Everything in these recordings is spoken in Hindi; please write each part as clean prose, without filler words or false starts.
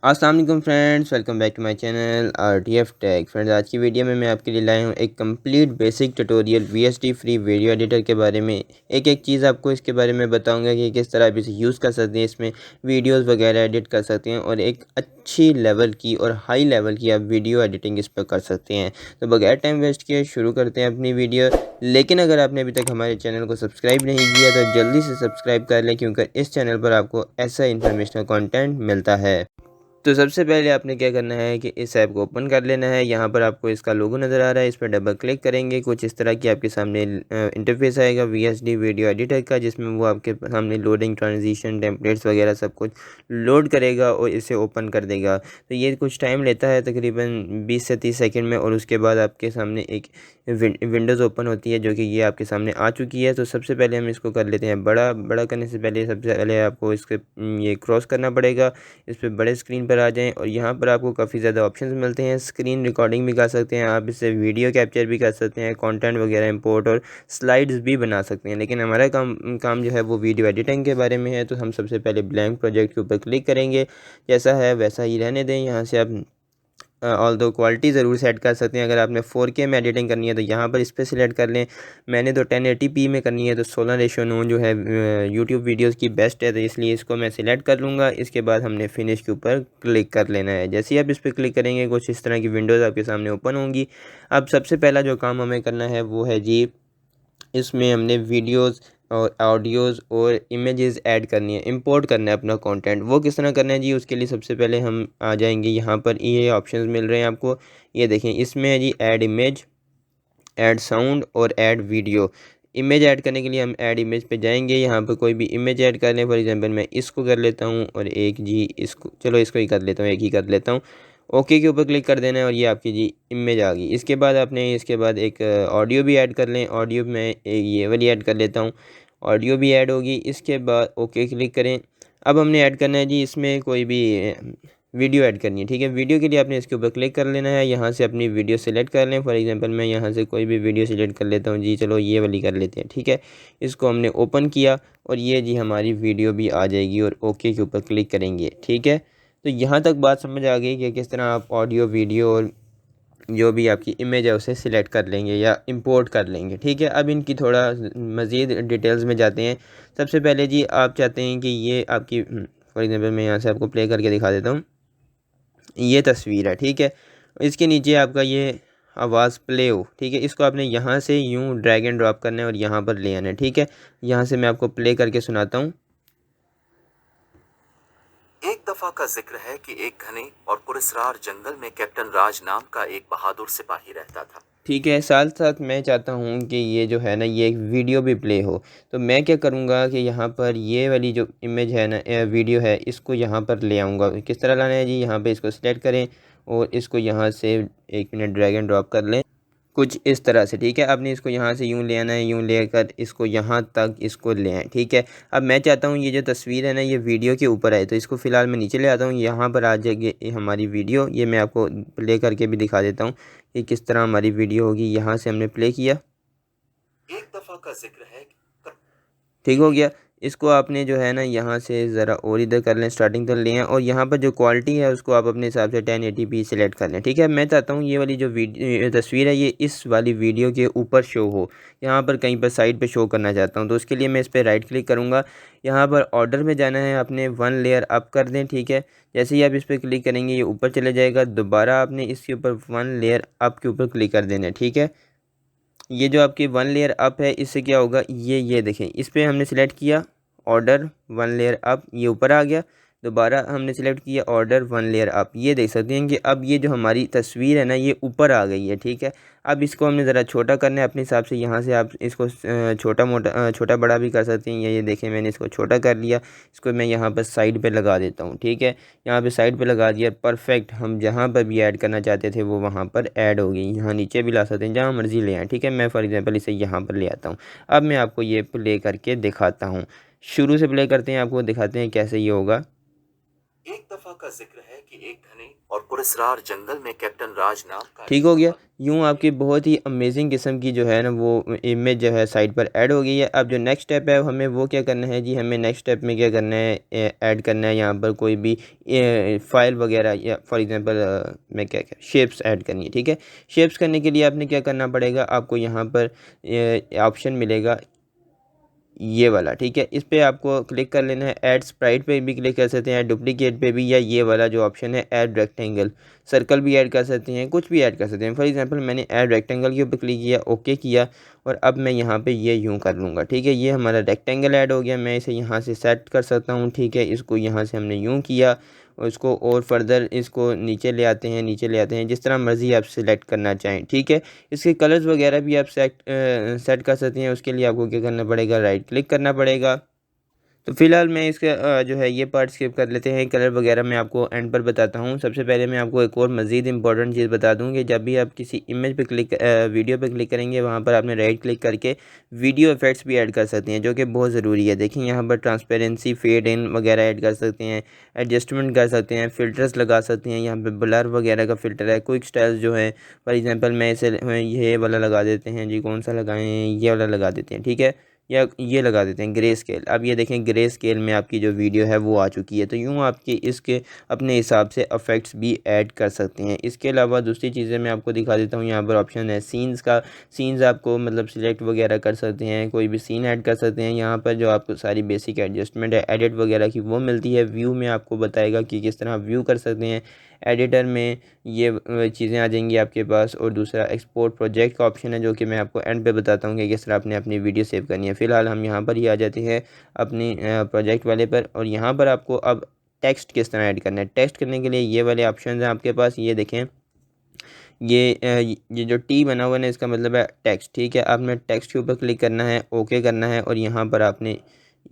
अस्सलाम वालेकुम friends, welcome back to my channel RTF tech. Friends, आज की वीडियो में मैं आपके लिए लाया हूँ एक complete basic tutorial VST free video editor के बारे में। एक चीज़ आपको इसके बारे में बताऊंगा कि किस तरह आप इसे यूज़ कर सकते हैं, इसमें वीडियोस वगैरह एडिट कर सकते हैं और एक अच्छी लेवल की और हाई लेवल की आप वीडियो एडिटिंग इस पर कर सकते हैं। तो बगैर टाइम वेस्ट किए शुरू करते हैं अपनी वीडियो। लेकिन अगर आपने अभी तक हमारे चैनल को सब्सक्राइब नहीं किया तो जल्दी से सब्सक्राइब कर लें, क्योंकि इस चैनल पर आपको ऐसा इन्फॉर्मेशनल कॉन्टेंट मिलता है। तो सबसे पहले आपने क्या करना है कि इस ऐप को ओपन कर लेना है। यहाँ पर आपको इसका लोगो नज़र आ रहा है, इस पर डबल क्लिक करेंगे। कुछ इस तरह की आपके सामने इंटरफेस आएगा VST वीडियो एडिटर का, जिसमें वो आपके सामने लोडिंग, ट्रांजिशन, टेम्पलेट्स वगैरह सब कुछ लोड करेगा और इसे ओपन कर देगा। तो ये कुछ टाइम लेता है, तकरीबन 20 से 30 सेकंड में, और उसके बाद आपके सामने एक विंडोज़ ओपन होती है, जो कि ये आपके सामने आ चुकी है। तो सबसे पहले हम इसको कर लेते हैं बड़ा करने से पहले सबसे पहले आपको इसके ये क्रॉस करना पड़ेगा, इस पर बड़े स्क्रीन पर आ जाएं। और यहाँ पर आपको काफ़ी ज़्यादा ऑप्शंस मिलते हैं। स्क्रीन रिकॉर्डिंग भी कर सकते हैं आप, इससे वीडियो कैप्चर भी कर सकते हैं, कंटेंट वगैरह इंपोर्ट और स्लाइड्स भी बना सकते हैं। लेकिन हमारा काम जो है वो वीडियो एडिटिंग के बारे में है। तो हम सबसे पहले ब्लैंक प्रोजेक्ट के ऊपर क्लिक करेंगे, जैसा है वैसा ही रहने दें। यहाँ से आप ऑल दो क्वालिटी ज़रूर सेट कर सकते हैं। अगर आपने 4K में एडिटिंग करनी है तो यहाँ पर इस पर सिलेक्ट कर लें। मैंने तो 1080p में करनी है, तो 16:9 जो है यूट्यूब वीडियोस की बेस्ट है, तो इसलिए इसको मैं सिलेक्ट कर लूँगा। इसके बाद हमने फिनिश के ऊपर क्लिक कर लेना है। जैसे ही आप इस पर क्लिक करेंगे, कुछ इस तरह की विंडोज़ आपके सामने ओपन होंगी। अब सबसे पहला जो काम हमें करना है वो है जी, इसमें हमने वीडियोस और ऑडियोज़ और इमेजेस ऐड करनी है, इंपोर्ट करना है अपना कंटेंट। वो किस तरह करना है जी, उसके लिए सबसे पहले हम आ जाएंगे। यहाँ पर ये ऑप्शंस मिल रहे हैं आपको, ये देखें। इसमें है जी ऐड इमेज, ऐड साउंड और ऐड वीडियो। इमेज ऐड करने के लिए हम ऐड इमेज पे जाएंगे। यहाँ पर कोई भी इमेज ऐड कर लें। फॉर एग्जांपल मैं इसको कर लेता हूँ, और एक जी इसको, चलो इसको ही कर लेता हूँ, एक ही कर लेता हूँ। ओके के ऊपर क्लिक कर देना है और ये आपकी जी इमेज आ गई। इसके बाद आपने इसके बाद एक ऑडियो भी ऐड कर लें। ऑडियो में एक ये वाली ऐड कर लेता हूँ, ऑडियो भी ऐड होगी। इसके बाद ओके क्लिक करें। अब हमने ऐड करना है जी इसमें कोई भी वीडियो ऐड करनी है, ठीक है। वीडियो के लिए आपने इसके ऊपर क्लिक कर लेना है, यहाँ से अपनी वीडियो सेलेक्ट कर लें। फॉर एग्जांपल मैं यहाँ से कोई भी वीडियो सेलेक्ट कर लेता हूँ जी, चलो ये वाली कर लेते हैं, ठीक है। इसको हमने ओपन किया और ये जी हमारी वीडियो भी आ जाएगी, और ओके के ऊपर क्लिक करेंगे, ठीक है। तो यहाँ तक बात समझ आ गई कि किस तरह आप ऑडियो, वीडियो और जो भी आपकी इमेज है उसे सिलेक्ट कर लेंगे या इंपोर्ट कर लेंगे, ठीक है। अब इनकी थोड़ा मज़ीद डिटेल्स में जाते हैं। सबसे पहले जी आप चाहते हैं कि ये आपकी, फॉर एग्जांपल मैं यहाँ से आपको प्ले करके दिखा देता हूँ। ये तस्वीर है, ठीक है। इसके नीचे आपका ये आवाज़ प्ले हो, ठीक है। इसको आपने यहाँ से यूँ ड्रैग एंड ड्रॉप करना है और यहाँ पर ले आना है, ठीक है। यहाँ से मैं आपको प्ले करके सुनाता हूँ। एक दफा का जिक्र है कि एक घने और पुरस्रार जंगल में कैप्टन राज नाम का एक बहादुर सिपाही रहता था। ठीक है, साथ साथ मैं चाहता हूँ कि ये जो है ना, ये एक वीडियो भी प्ले हो। तो मैं क्या करूँगा कि यहाँ पर ये वाली जो इमेज है ना, वीडियो है, इसको यहाँ पर ले आऊँगा। किस तरह लाना है जी, यहाँ पे इसको सिलेक्ट करें और इसको यहाँ से 1 मिनट ड्रैग एंड ड्रॉप कर लें, कुछ इस तरह से, ठीक है। आपने इसको यहाँ से यूँ ले आना है, यूँ लेकर इसको यहाँ तक इसको ले आए, ठीक है। अब मैं चाहता हूँ ये जो तस्वीर है ना, ये वीडियो के ऊपर है, तो इसको फ़िलहाल मैं नीचे ले आता हूँ। यहाँ पर आ जाएगी हमारी वीडियो। ये मैं आपको प्ले करके भी दिखा देता हूँ कि किस तरह हमारी वीडियो होगी। यहाँ से हमने प्ले किया, एक दफा का जिक्र है ठीक हो गया। इसको आपने जो है ना, यहाँ से ज़रा और इधर कर लें, स्टार्टिंग कर लें, और यहाँ पर जो क्वालिटी है उसको आप अपने हिसाब से 1080p सेलेक्ट कर लें, ठीक है। मैं चाहता हूँ ये वाली जो तस्वीर है ये इस वाली वीडियो के ऊपर शो हो, यहाँ पर कहीं पर साइड पे शो करना चाहता हूँ। तो उसके लिए मैं इस पर राइट क्लिक करूँगा। यहाँ पर ऑर्डर में जाना है, आपने 1 लेयर अप कर दें, ठीक है। जैसे ही आप इस पर क्लिक करेंगे ये ऊपर चले जाएगा। दोबारा आपने इसके ऊपर 1 लेयर अप के ऊपर क्लिक कर देना है, ठीक है। ये जो आपकी 1 लेयर अप है, इससे क्या होगा, ये देखें, इस पर हमने सेलेक्ट किया, ऑर्डर 1 लेयर अप, ये ऊपर आ गया। दोबारा हमने सेलेक्ट किया, ऑर्डर 1 लेयर अप। ये देख सकते हैं कि अब ये जो हमारी तस्वीर है ना, ये ऊपर आ गई है, ठीक है। अब इसको हमने ज़रा छोटा करना है अपने हिसाब से। यहाँ से आप इसको छोटा बड़ा भी कर सकते हैं। ये देखें, मैंने इसको छोटा कर लिया। इसको मैं यहाँ पर साइड पे लगा देता हूँ, ठीक है। यहाँ पे साइड पे लगा दिया, परफेक्ट। हम जहाँ पर भी ऐड करना चाहते थे वो वहाँ पर ऐड हो गई। यहाँ नीचे भी ला सकते हैं, जहाँ मर्ज़ी ले आएँ, ठीक है। मैं फॉर एग्ज़ाम्पल इसे यहाँ पर ले आता हूँ। अब मैं आपको ये प्ले करके दिखाता हूँ। शुरू से प्ले करते हैं, आपको दिखाते हैं कैसे ये होगा। एक दफा का जिक्र है कि एक घने और पुरस्रार जंगल में कैप्टन राज नाम का ठीक हो गया। यूँ आपकी बहुत ही अमेजिंग किस्म की जो है ना वो इमेज जो है साइट पर ऐड हो गई है। अब जो नेक्स्ट स्टेप है हमें वो क्या करना है जी, हमें नेक्स्ट स्टेप में क्या करना है, ऐड करना है यहाँ पर कोई भी फाइल वगैरह, या फॉर एग्जांपल मैं क्या क्या शेप्स ऐड करनी है। ठीक है, शेप्स करने के लिए आपने क्या करना पड़ेगा, आपको यहाँ पर ऑप्शन मिलेगा ये वाला। ठीक है, इस पे आपको क्लिक कर लेना है। ऐड स्प्राइट पे भी क्लिक कर सकते हैं, डुप्लीकेट पे भी, या ये वाला जो ऑप्शन है ऐड रेक्टेंगल, सर्कल भी ऐड कर सकते हैं, कुछ भी ऐड कर सकते हैं। फॉर एग्जांपल मैंने ऐड रेक्टेंगल के ऊपर क्लिक किया, ओके किया, और अब मैं यहाँ पे ये यूँ कर लूँगा। ठीक है, ये हमारा रेक्टेंगल ऐड हो गया। मैं इसे यहाँ से सेट कर सकता हूँ। ठीक है, इसको यहाँ से हमने यूँ किया, और इसको और फर्दर इसको नीचे ले आते हैं, नीचे ले आते हैं, जिस तरह मर्ज़ी आप सिलेक्ट करना चाहें। ठीक है, इसके कलर्स वगैरह भी आप सेट कर सकते हैं। उसके लिए आपको क्या करना पड़ेगा, राइट क्लिक करना पड़ेगा। तो फिलहाल मैं इसका जो है ये पार्ट स्किप कर लेते हैं। कलर वगैरह मैं आपको एंड पर बताता हूँ। सबसे पहले मैं आपको एक और मज़ीद इंपॉर्टेंट चीज़ बता दूँ कि जब भी आप किसी इमेज पे वीडियो पे क्लिक करेंगे, वहाँ पर आपने राइट क्लिक करके वीडियो इफेक्ट्स भी ऐड कर सकते हैं, जो कि बहुत ज़रूरी है। देखिए यहाँ पर ट्रांसपेरेंसी, फेड इन वगैरह ऐड कर सकते हैं, एडजस्टमेंट कर सकते हैं, फ़िल्टर्स लगा सकते हैं। यहाँ पर ब्लर वगैरह का फ़िल्टर है, क्विक स्टाइल्स जो है, फॉर एग्जांपल मैं इसे ये वाला लगा देते हैं जी, कौन सा लगाएं, ये वाला लगा देते हैं। ठीक है, या ये लगा देते हैं ग्रे स्केल। अब ये देखें ग्रे स्केल में आपकी जो वीडियो है वो आ चुकी है। तो यूँ आपकी इसके अपने हिसाब से इफ़ेक्ट्स भी ऐड कर सकते हैं। इसके अलावा दूसरी चीज़ें मैं आपको दिखा देता हूँ। यहाँ पर ऑप्शन है सीन्स का, सीन्स आपको मतलब सिलेक्ट वगैरह कर सकते हैं, कोई भी सीन ऐड कर सकते हैं। यहाँ पर जो आपको सारी बेसिक एडजस्टमेंट है एडिट वगैरह की वो मिलती है। व्यू में आपको बताएगा कि किस तरह व्यू कर सकते हैं। एडिटर में ये चीज़ें आ जाएंगी आपके पास। और दूसरा एक्सपोर्ट प्रोजेक्ट का ऑप्शन है, जो कि मैं आपको एंड पे बताता हूँ कि किस तरह आपने अपनी वीडियो सेव करनी है। फ़िलहाल हम यहाँ पर ही आ जाते हैं अपनी प्रोजेक्ट वाले पर, और यहाँ पर आपको अब टेक्स्ट किस तरह ऐड करना है। टेक्स्ट करने के लिए ये वाले ऑप्शन हैं आपके पास, ये देखें, ये जो टी बना हुआ है ना, इसका मतलब है टेक्स्ट। ठीक है, आपने टेक्स्ट के ऊपर क्लिक करना है, ओके करना है, और यहाँ पर आपने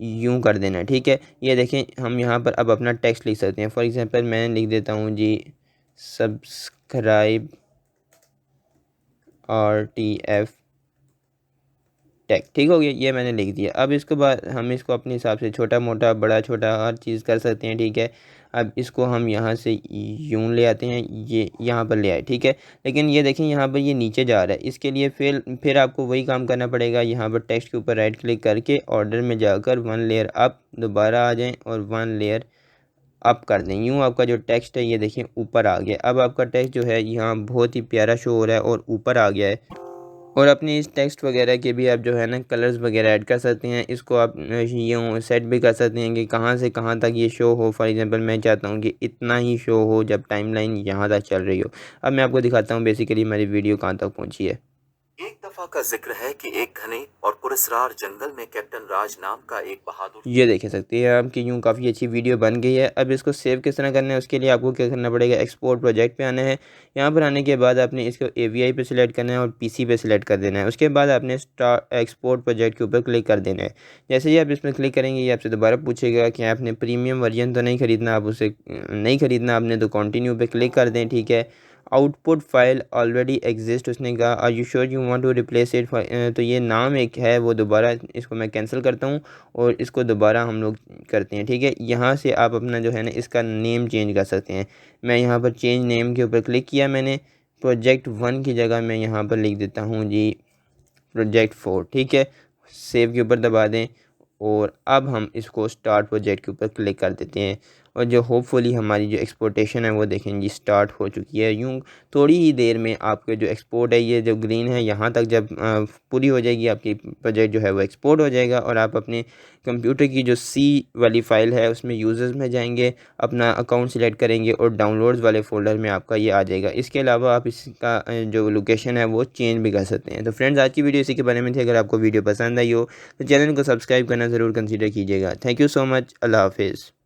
यूँ कर देना है। ठीक है, ये देखें हम यहाँ पर अब अपना टेक्स्ट लिख सकते हैं। फॉर एग्जांपल मैं लिख देता हूँ जी सब्सक्राइब RTF टेक। ठीक हो गया, ये मैंने लिख दिया। अब इसके बाद हम इसको अपने हिसाब से छोटा मोटा बड़ा छोटा हर चीज़ कर सकते हैं। ठीक है, अब इसको हम यहाँ से यूँ ले आते हैं, ये यहाँ पर ले आए। ठीक है, लेकिन ये देखें यहाँ पर ये नीचे जा रहा है। इसके लिए फिर आपको वही काम करना पड़ेगा। यहाँ पर टेक्स्ट के ऊपर राइट क्लिक करके ऑर्डर में जाकर 1 लेयर अप दोबारा आ जाएँ और 1 लेयर अप कर दें। यूँ आपका जो टेक्स्ट है ये देखें ऊपर आ गया। अब आपका टेक्स्ट जो है यहाँ बहुत ही प्यारा शो हो रहा है और ऊपर आ गया है। और अपनी इस टेक्स्ट वगैरह के भी आप जो है ना कलर्स वगैरह ऐड कर सकते हैं। इसको आप यूँ सेट भी कर सकते हैं कि कहाँ से कहाँ तक ये शो हो। फॉर एग्जांपल मैं चाहता हूँ कि इतना ही शो हो जब टाइमलाइन यहाँ तक चल रही हो। अब मैं आपको दिखाता हूँ बेसिकली मेरी वीडियो कहाँ तक पहुँची है। एक दफा का जिक्र है कि एक घने और पुरस्रार जंगल में कैप्टन राज नाम का एक बहादुर, ये देख सकते हैं आप कि यूँ काफ़ी अच्छी वीडियो बन गई है। अब इसको सेव किस तरह करना है, उसके लिए आपको क्या करना पड़ेगा, एक्सपोर्ट प्रोजेक्ट पे आना है। यहाँ पर आने के बाद आपने इसको AVI पे सिलेक्ट करना है और PC पे सिलेक्ट कर देना है। उसके बाद आपने एक्सपोर्ट प्रोजेक्ट के ऊपर क्लिक कर देना है। जैसे ही आप इसमें क्लिक करेंगे ये आपसे दोबारा पूछेगा कि आपने प्रीमियम वर्जन तो नहीं ख़रीदना, आप उसे नहीं ख़रीदना आपने तो कंटिन्यू पे क्लिक कर दें। ठीक है, आउटपुट फाइल ऑलरेडी एग्जिस्ट, उसने कहा are you sure you want to replace it. तो ये नाम एक है वो दोबारा, इसको मैं कैंसिल करता हूँ और इसको दोबारा हम लोग करते हैं। ठीक है, यहाँ से आप अपना जो है ना इसका नेम चेंज कर सकते हैं। मैं यहाँ पर चेंज नेम के ऊपर क्लिक किया मैंने, प्रोजेक्ट 1 की जगह मैं यहाँ पर लिख देता हूँ जी प्रोजेक्ट 4। ठीक है, सेव के ऊपर दबा दें और अब हम इसको स्टार्ट प्रोजेक्ट के ऊपर क्लिक कर देते हैं। और जो होपफुली हमारी जो एक्सपोर्टेशन है वो देखें जी स्टार्ट हो चुकी है। यूँ थोड़ी ही देर में आपके जो एक्सपोर्ट है ये जो ग्रीन है यहाँ तक जब पूरी हो जाएगी आपकी प्रोजेक्ट जो है वो एक्सपोर्ट हो जाएगा। और आप अपने कंप्यूटर की जो C वाली फ़ाइल है उसमें यूज़र्स में जाएंगे, अपना अकाउंट सिलेक्ट करेंगे और डाउनलोड्स वाले फ़ोल्डर में आपका ये आ जाएगा। इसके अलावा आप इसका जो लोकेशन है वो चेंज भी कर सकते हैं। तो फ्रेंड्स आज की वीडियो इसी के बारे में थी। अगर आपको वीडियो पसंद आई हो तो चैनल को सब्सक्राइब करना ज़रूर कंसीडर कीजिएगा। Thank you so much. अल्लाह हाफिज़।